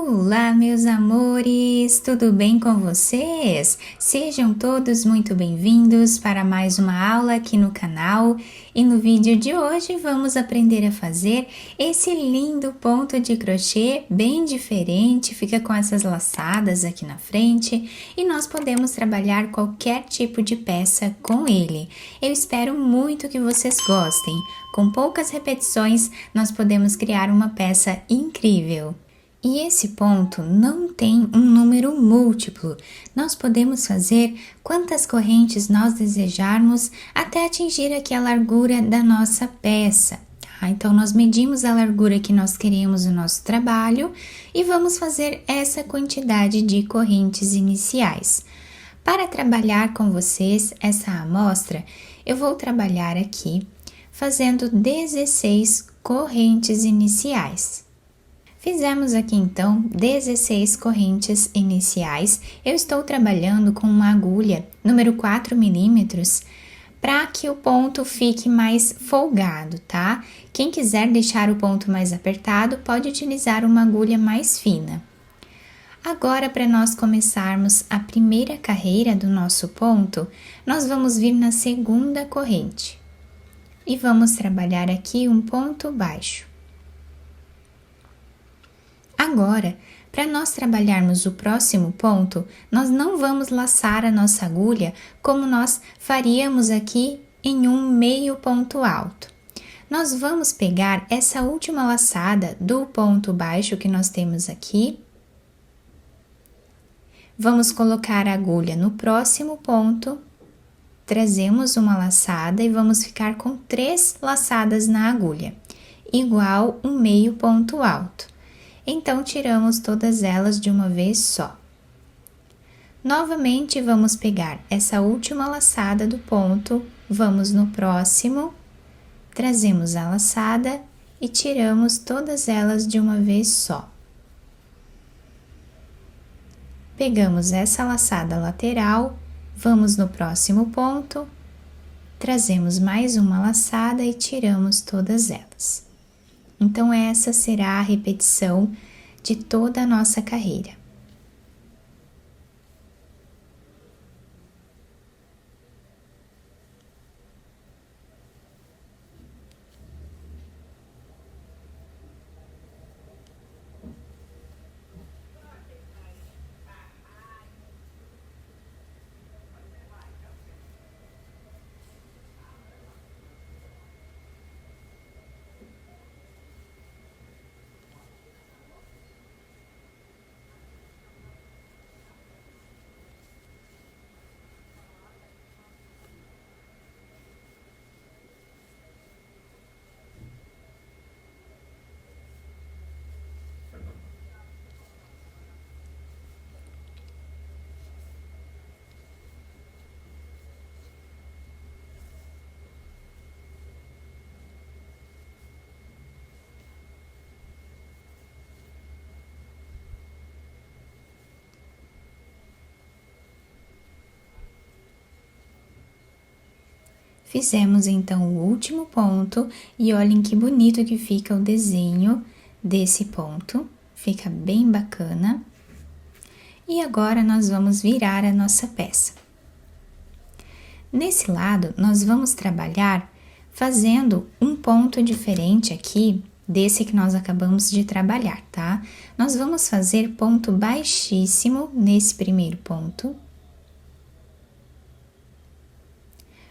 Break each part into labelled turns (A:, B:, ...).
A: Olá, meus amores, tudo bem com vocês? Sejam todos muito bem-vindos para mais uma aula aqui no canal e no vídeo de hoje vamos aprender a fazer esse lindo ponto de crochê bem diferente, fica com essas laçadas aqui na frente e nós podemos trabalhar qualquer tipo de peça com ele. Eu espero muito que vocês gostem. Com poucas repetições, nós podemos criar uma peça incrível. E esse ponto não tem um número múltiplo, nós podemos fazer quantas correntes nós desejarmos até atingir aqui a largura da nossa peça. Tá? Então, nós medimos a largura que nós queremos no nosso trabalho e vamos fazer essa quantidade de correntes iniciais. Para trabalhar com vocês essa amostra, eu vou trabalhar aqui fazendo 16 correntes iniciais. Fizemos aqui então 16 correntes iniciais. Eu estou trabalhando com uma agulha número 4 milímetros para que o ponto fique mais folgado, tá? Quem quiser deixar o ponto mais apertado pode utilizar uma agulha mais fina. Agora, para nós começarmos a primeira carreira do nosso ponto, nós vamos vir na segunda corrente e vamos trabalhar aqui um ponto baixo. Agora, para nós trabalharmos o próximo ponto, nós não vamos laçar a nossa agulha como nós faríamos aqui em um meio ponto alto. Nós vamos pegar essa última laçada do ponto baixo que nós temos aqui. Vamos colocar a agulha no próximo ponto, trazemos uma laçada e vamos ficar com 3 laçadas na agulha, igual um meio ponto alto. Então, tiramos todas elas de uma vez só. Novamente, vamos pegar essa última laçada do ponto, vamos no próximo, trazemos a laçada e tiramos todas elas de uma vez só. Pegamos essa laçada lateral, vamos no próximo ponto, trazemos mais uma laçada e tiramos todas elas. Então, essa será a repetição de toda a nossa carreira. Fizemos então o último ponto e olhem que bonito que fica o desenho desse ponto, fica bem bacana. E agora nós vamos virar a nossa peça. Nesse lado, nós vamos trabalhar fazendo um ponto diferente aqui desse que nós acabamos de trabalhar, tá? Nós vamos fazer ponto baixíssimo nesse primeiro ponto.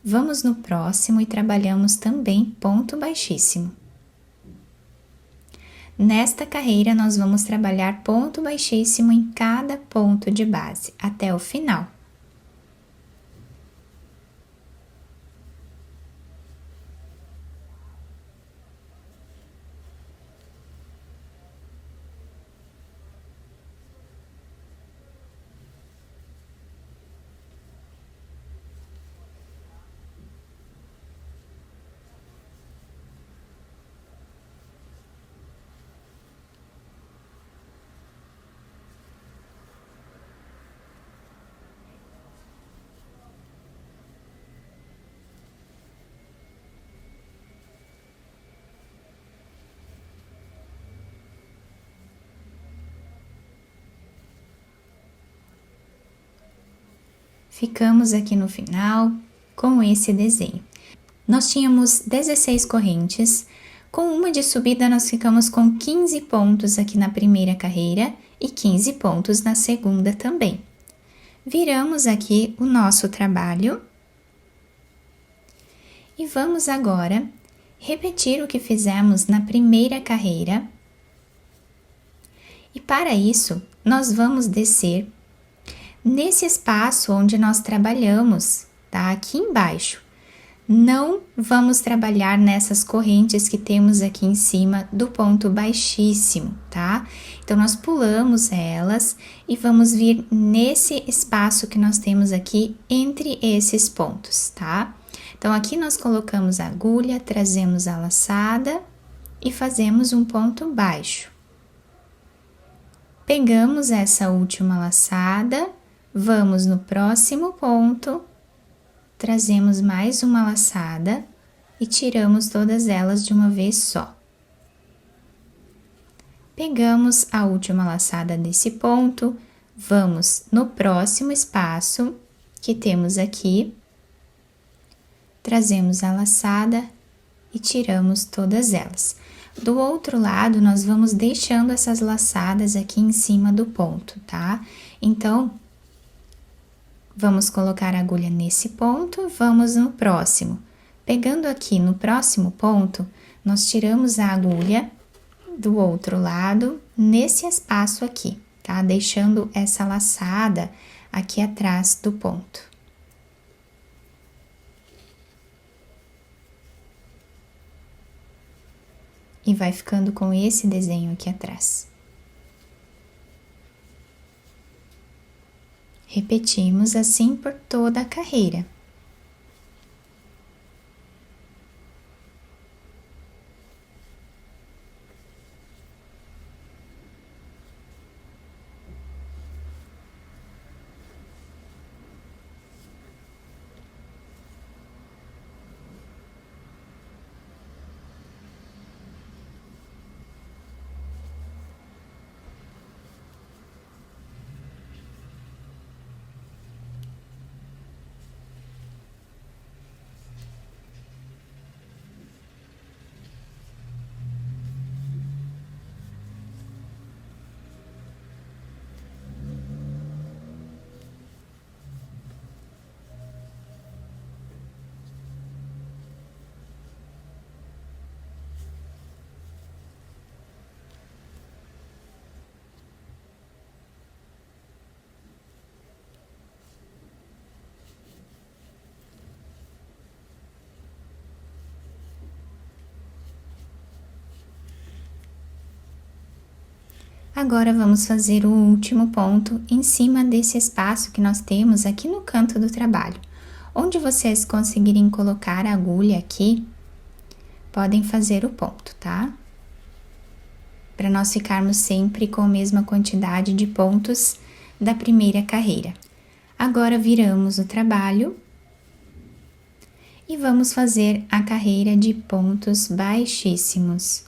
A: Vamos no próximo e trabalhamos também ponto baixíssimo. Nesta carreira, nós vamos trabalhar ponto baixíssimo em cada ponto de base, até o final. ficamos aqui no final com esse desenho. Nós tínhamos 16 correntes, com uma de subida nós ficamos com 15 pontos aqui na primeira carreira e 15 pontos na segunda também. Viramos aqui o nosso trabalho e vamos agora repetir o que fizemos na primeira carreira. E para isso, nós vamos descer nesse espaço onde nós trabalhamos, tá? Aqui embaixo. Não vamos trabalhar nessas correntes que temos aqui em cima do ponto baixíssimo, tá? Então, nós pulamos elas e vamos vir nesse espaço que nós temos aqui entre esses pontos, tá? Então, aqui nós colocamos a agulha, trazemos a laçada e fazemos um ponto baixo. Pegamos essa última laçada, vamos no próximo ponto, trazemos mais uma laçada e tiramos todas elas de uma vez só. Pegamos a última laçada desse ponto, vamos no próximo espaço que temos aqui, trazemos a laçada e tiramos todas elas. Do outro lado, nós vamos deixando essas laçadas aqui em cima do ponto, tá? Então, vamos colocar a agulha nesse ponto, vamos no próximo. Pegando aqui no próximo ponto, nós tiramos a agulha do outro lado, nesse espaço aqui, tá? Deixando essa laçada aqui atrás do ponto. E vai ficando com esse desenho aqui atrás. Repetimos assim por toda a carreira. Agora, vamos fazer o último ponto em cima desse espaço que nós temos aqui no canto do trabalho. Onde vocês conseguirem colocar a agulha aqui, podem fazer o ponto, tá? Para nós ficarmos sempre com a mesma quantidade de pontos da primeira carreira. Agora, viramos o trabalho e vamos fazer a carreira de pontos baixíssimos.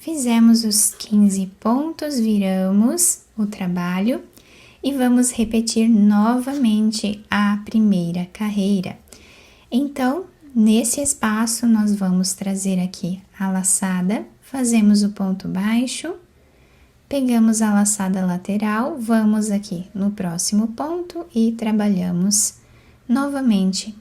A: Fizemos os 15 pontos, viramos o trabalho e vamos repetir novamente a primeira carreira. Então, nesse espaço, nós vamos trazer aqui a laçada, fazemos o ponto baixo, pegamos a laçada lateral, vamos aqui no próximo ponto e trabalhamos novamente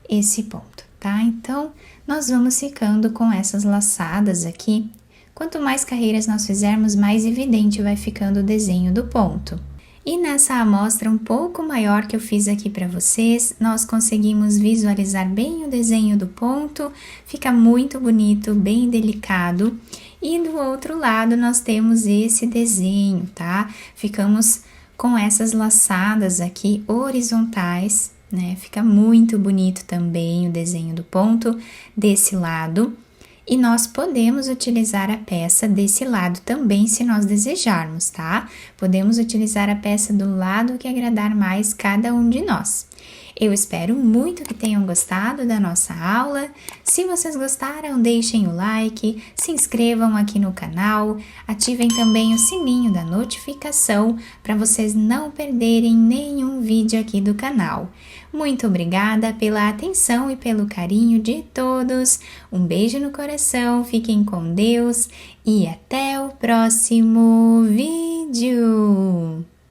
A: esse ponto, tá? Então, nós vamos ficando com essas laçadas aqui. Quanto mais carreiras nós fizermos, mais evidente vai ficando o desenho do ponto. E nessa amostra um pouco maior que eu fiz aqui para vocês, nós conseguimos visualizar bem o desenho do ponto, fica muito bonito, bem delicado. E do outro lado nós temos esse desenho, tá? Ficamos com essas laçadas aqui horizontais, né? Fica muito bonito também o desenho do ponto desse lado. E nós podemos utilizar a peça desse lado também, se nós desejarmos, tá? Podemos utilizar a peça do lado que agradar mais cada um de nós. Eu espero muito que tenham gostado da nossa aula. Se vocês gostaram, deixem o like, se inscrevam aqui no canal, ativem também o sininho da notificação para vocês não perderem nenhum vídeo aqui do canal. Muito obrigada pela atenção e pelo carinho de todos. Um beijo no coração, fiquem com Deus e até o próximo vídeo!